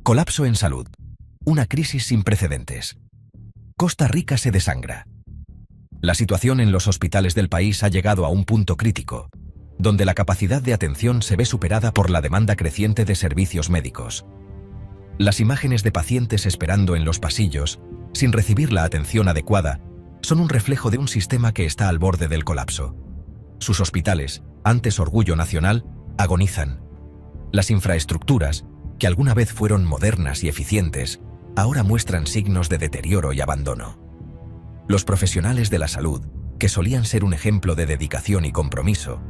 Colapso en salud. Una crisis sin precedentes. Costa Rica se desangra. La situación en los hospitales del país ha llegado a un punto crítico, donde la capacidad de atención se ve superada por la demanda creciente de servicios médicos. Las imágenes de pacientes esperando en los pasillos, sin recibir la atención adecuada, son un reflejo de un sistema que está al borde del colapso. Sus hospitales, antes orgullo nacional, agonizan. Las infraestructuras, que alguna vez fueron modernas y eficientes, ahora muestran signos de deterioro y abandono. Los profesionales de la salud, que solían ser un ejemplo de dedicación y compromiso,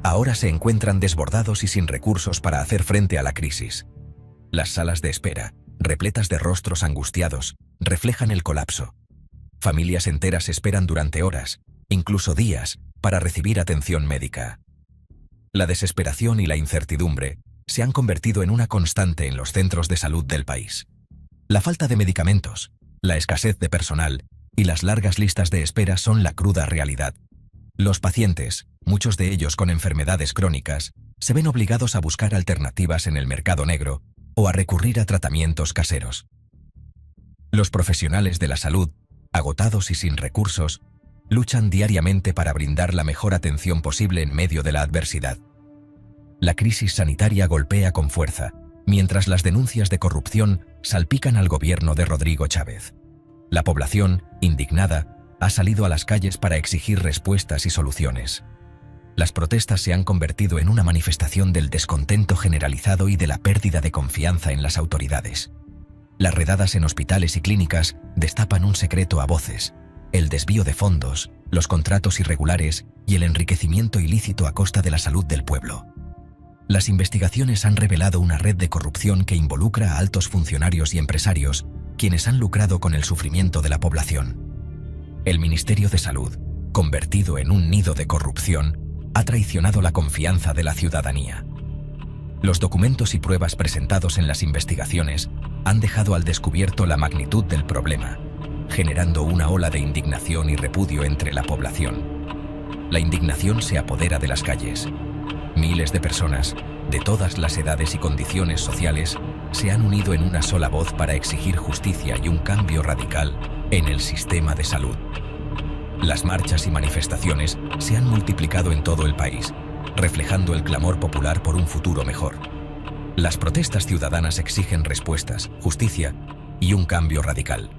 ahora se encuentran desbordados y sin recursos para hacer frente a la crisis. Las salas de espera, repletas de rostros angustiados, reflejan el colapso. Familias enteras esperan durante horas, incluso días, para recibir atención médica. La desesperación y la incertidumbre se han convertido en una constante en los centros de salud del país. La falta de medicamentos, la escasez de personal y las largas listas de espera son la cruda realidad. Los pacientes, muchos de ellos con enfermedades crónicas, se ven obligados a buscar alternativas en el mercado negro o a recurrir a tratamientos caseros. Los profesionales de la salud, agotados y sin recursos, luchan diariamente para brindar la mejor atención posible en medio de la adversidad. La crisis sanitaria golpea con fuerza, mientras las denuncias de corrupción salpican al gobierno de Rodrigo Chávez. La población, indignada, ha salido a las calles para exigir respuestas y soluciones. Las protestas se han convertido en una manifestación del descontento generalizado y de la pérdida de confianza en las autoridades. Las redadas en hospitales y clínicas destapan un secreto a voces: el desvío de fondos, los contratos irregulares y el enriquecimiento ilícito a costa de la salud del pueblo. Las investigaciones han revelado una red de corrupción que involucra a altos funcionarios y empresarios, quienes han lucrado con el sufrimiento de la población. El Ministerio de Salud, convertido en un nido de corrupción, ha traicionado la confianza de la ciudadanía. Los documentos y pruebas presentados en las investigaciones han dejado al descubierto la magnitud del problema, generando una ola de indignación y repudio entre la población. La indignación se apodera de las calles. Miles de personas, de todas las edades y condiciones sociales, se han unido en una sola voz para exigir justicia y un cambio radical en el sistema de salud. Las marchas y manifestaciones se han multiplicado en todo el país, reflejando el clamor popular por un futuro mejor. Las protestas ciudadanas exigen respuestas, justicia y un cambio radical.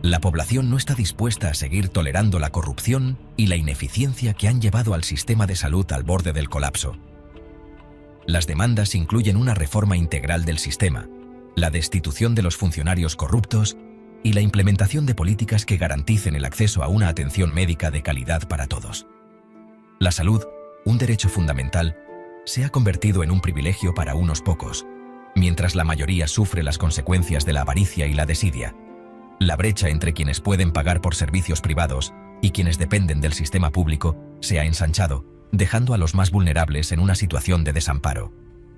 La población no está dispuesta a seguir tolerando la corrupción y la ineficiencia que han llevado al sistema de salud al borde del colapso. Las demandas incluyen una reforma integral del sistema, la destitución de los funcionarios corruptos y la implementación de políticas que garanticen el acceso a una atención médica de calidad para todos. La salud, un derecho fundamental, se ha convertido en un privilegio para unos pocos, mientras la mayoría sufre las consecuencias de la avaricia y la desidia. La brecha entre quienes pueden pagar por servicios privados y quienes dependen del sistema público se ha ensanchado, dejando a los más vulnerables en una situación de desamparo.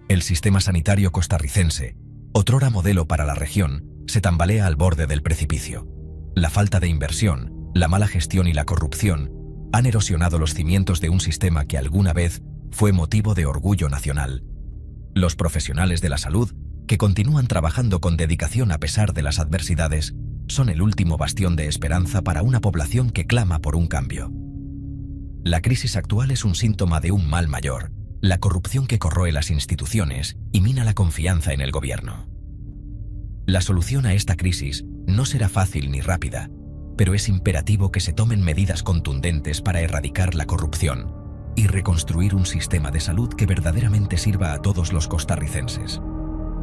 El sistema sanitario costarricense, otrora modelo para la región, se tambalea al borde del precipicio. La falta de inversión, la mala gestión y la corrupción han erosionado los cimientos de un sistema que alguna vez fue motivo de orgullo nacional. Los profesionales de la salud, que continúan trabajando con dedicación a pesar de las adversidades, son el último bastión de esperanza para una población que clama por un cambio. La crisis actual es un síntoma de un mal mayor, la corrupción que corroe las instituciones y mina la confianza en el gobierno. La solución a esta crisis no será fácil ni rápida, pero es imperativo que se tomen medidas contundentes para erradicar la corrupción y reconstruir un sistema de salud que verdaderamente sirva a todos los costarricenses.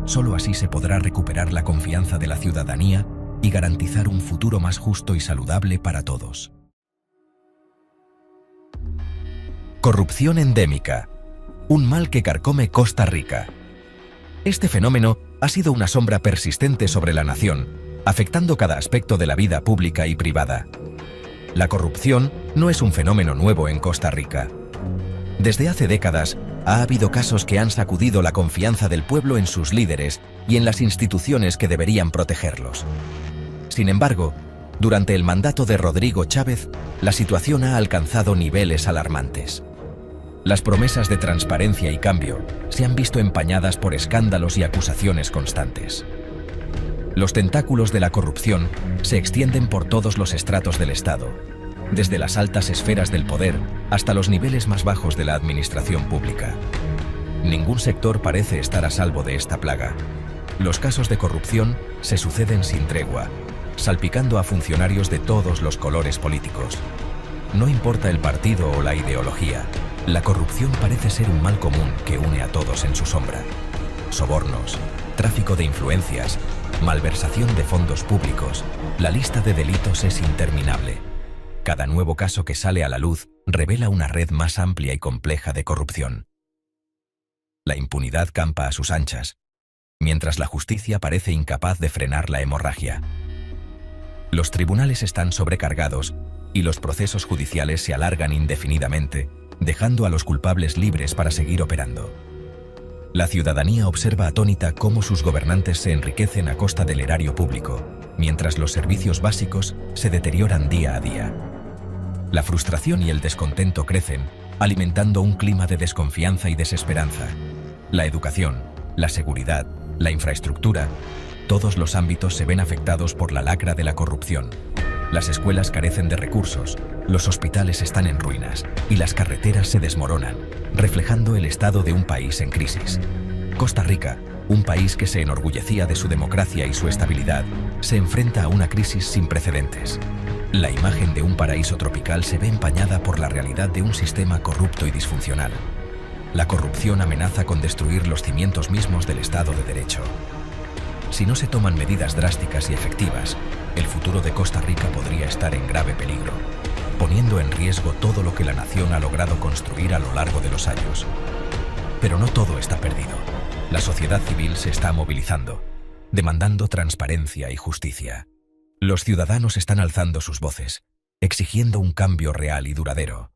Solo así se podrá recuperar la confianza de la ciudadanía y garantizar un futuro más justo y saludable para todos. Corrupción endémica, un mal que carcome Costa Rica. Este fenómeno ha sido una sombra persistente sobre la nación, afectando cada aspecto de la vida pública y privada. La corrupción no es un fenómeno nuevo en Costa Rica. Desde hace décadas, ha habido casos que han sacudido la confianza del pueblo en sus líderes y en las instituciones que deberían protegerlos. Sin embargo, durante el mandato de Rodrigo Chávez, la situación ha alcanzado niveles alarmantes. Las promesas de transparencia y cambio se han visto empañadas por escándalos y acusaciones constantes. Los tentáculos de la corrupción se extienden por todos los estratos del Estado, desde las altas esferas del poder hasta los niveles más bajos de la administración pública. Ningún sector parece estar a salvo de esta plaga. Los casos de corrupción se suceden sin tregua, salpicando a funcionarios de todos los colores políticos. No importa el partido o la ideología, la corrupción parece ser un mal común que une a todos en su sombra. Sobornos, tráfico de influencias, malversación de fondos públicos, la lista de delitos es interminable. Cada nuevo caso que sale a la luz revela una red más amplia y compleja de corrupción. La impunidad campa a sus anchas, mientras la justicia parece incapaz de frenar la hemorragia. Los tribunales están sobrecargados y los procesos judiciales se alargan indefinidamente, dejando a los culpables libres para seguir operando. La ciudadanía observa atónita cómo sus gobernantes se enriquecen a costa del erario público, mientras los servicios básicos se deterioran día a día. La frustración y el descontento crecen, alimentando un clima de desconfianza y desesperanza. La educación, la seguridad, la infraestructura, todos los ámbitos se ven afectados por la lacra de la corrupción. Las escuelas carecen de recursos, los hospitales están en ruinas y las carreteras se desmoronan, reflejando el estado de un país en crisis. Costa Rica, un país que se enorgullecía de su democracia y su estabilidad, se enfrenta a una crisis sin precedentes. La imagen de un paraíso tropical se ve empañada por la realidad de un sistema corrupto y disfuncional. La corrupción amenaza con destruir los cimientos mismos del Estado de Derecho. Si no se toman medidas drásticas y efectivas, el futuro de Costa Rica podría estar en grave peligro, poniendo en riesgo todo lo que la nación ha logrado construir a lo largo de los años. Pero no todo está perdido. La sociedad civil se está movilizando, demandando transparencia y justicia. Los ciudadanos están alzando sus voces, exigiendo un cambio real y duradero.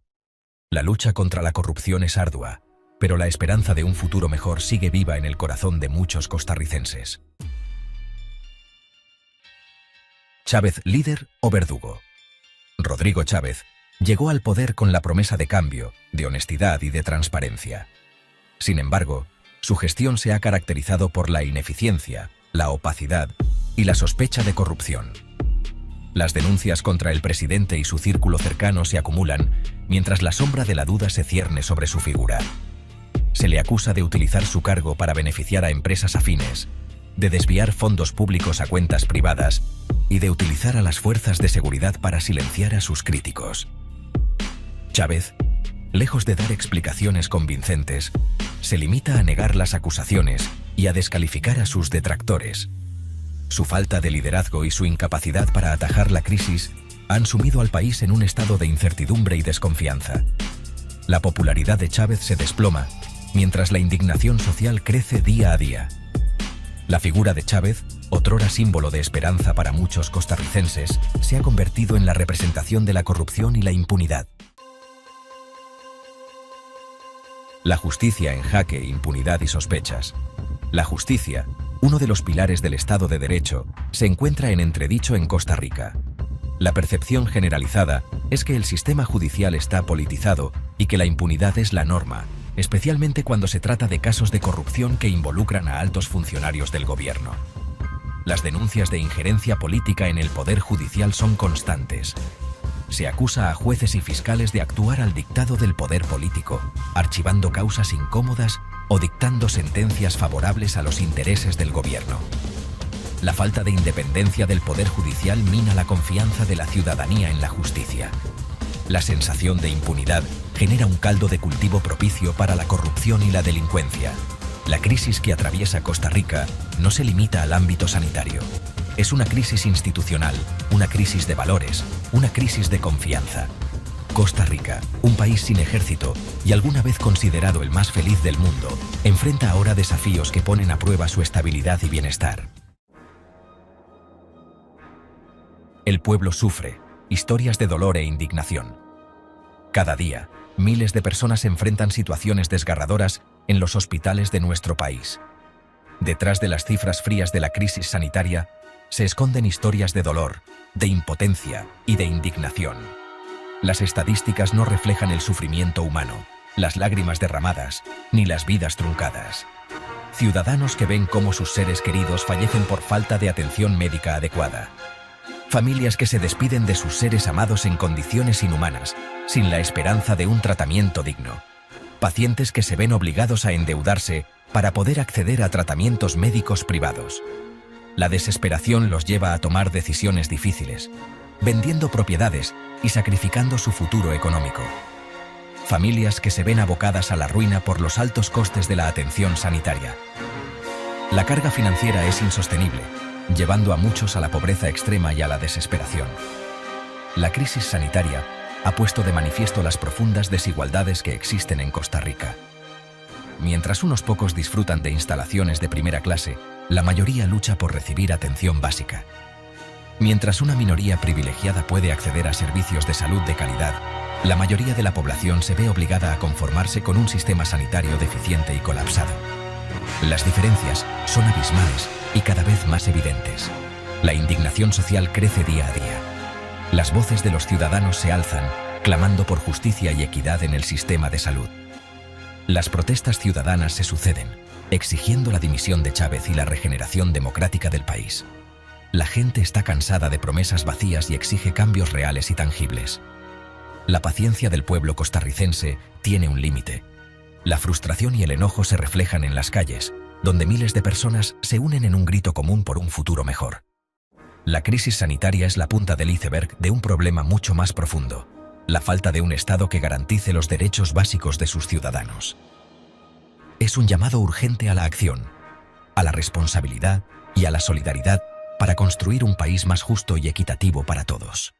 La lucha contra la corrupción es ardua, pero la esperanza de un futuro mejor sigue viva en el corazón de muchos costarricenses. Chávez, líder o verdugo. Rodrigo Chávez llegó al poder con la promesa de cambio, de honestidad y de transparencia. Sin embargo, su gestión se ha caracterizado por la ineficiencia, la opacidad y la sospecha de corrupción. Las denuncias contra el presidente y su círculo cercano se acumulan, mientras la sombra de la duda se cierne sobre su figura. Se le acusa de utilizar su cargo para beneficiar a empresas afines, de desviar fondos públicos a cuentas privadas y de utilizar a las fuerzas de seguridad para silenciar a sus críticos. Chávez, lejos de dar explicaciones convincentes, se limita a negar las acusaciones y a descalificar a sus detractores. Su falta de liderazgo y su incapacidad para atajar la crisis han sumido al país en un estado de incertidumbre y desconfianza. La popularidad de Chávez se desploma, mientras la indignación social crece día a día. La figura de Chávez, otrora símbolo de esperanza para muchos costarricenses, se ha convertido en la representación de la corrupción y la impunidad. La justicia en jaque, impunidad y sospechas. La justicia, uno de los pilares del Estado de Derecho, se encuentra en entredicho en Costa Rica. La percepción generalizada es que el sistema judicial está politizado y que la impunidad es la norma, especialmente cuando se trata de casos de corrupción que involucran a altos funcionarios del gobierno. Las denuncias de injerencia política en el poder judicial son constantes. Se acusa a jueces y fiscales de actuar al dictado del poder político, archivando causas incómodas o dictando sentencias favorables a los intereses del gobierno. La falta de independencia del poder judicial mina la confianza de la ciudadanía en la justicia. La sensación de impunidad genera un caldo de cultivo propicio para la corrupción y la delincuencia. La crisis que atraviesa Costa Rica no se limita al ámbito sanitario. Es una crisis institucional, una crisis de valores, una crisis de confianza. Costa Rica, un país sin ejército y alguna vez considerado el más feliz del mundo, enfrenta ahora desafíos que ponen a prueba su estabilidad y bienestar. El pueblo sufre, historias de dolor e indignación. Cada día, miles de personas enfrentan situaciones desgarradoras en los hospitales de nuestro país. Detrás de las cifras frías de la crisis sanitaria, se esconden historias de dolor, de impotencia y de indignación. Las estadísticas no reflejan el sufrimiento humano, las lágrimas derramadas, ni las vidas truncadas. Ciudadanos que ven cómo sus seres queridos fallecen por falta de atención médica adecuada. Familias que se despiden de sus seres amados en condiciones inhumanas, sin la esperanza de un tratamiento digno. Pacientes que se ven obligados a endeudarse para poder acceder a tratamientos médicos privados. La desesperación los lleva a tomar decisiones difíciles, vendiendo propiedades y sacrificando su futuro económico. Familias que se ven abocadas a la ruina por los altos costes de la atención sanitaria. La carga financiera es insostenible, llevando a muchos a la pobreza extrema y a la desesperación. La crisis sanitaria ha puesto de manifiesto las profundas desigualdades que existen en Costa Rica. Mientras unos pocos disfrutan de instalaciones de primera clase, la mayoría lucha por recibir atención básica. Mientras una minoría privilegiada puede acceder a servicios de salud de calidad, la mayoría de la población se ve obligada a conformarse con un sistema sanitario deficiente y colapsado. Las diferencias son abismales y cada vez más evidentes. La indignación social crece día a día. Las voces de los ciudadanos se alzan, clamando por justicia y equidad en el sistema de salud. Las protestas ciudadanas se suceden, exigiendo la dimisión de Chávez y la regeneración democrática del país. La gente está cansada de promesas vacías y exige cambios reales y tangibles. La paciencia del pueblo costarricense tiene un límite. La frustración y el enojo se reflejan en las calles, donde miles de personas se unen en un grito común por un futuro mejor. La crisis sanitaria es la punta del iceberg de un problema mucho más profundo: la falta de un Estado que garantice los derechos básicos de sus ciudadanos. Es un llamado urgente a la acción, a la responsabilidad y a la solidaridad para construir un país más justo y equitativo para todos.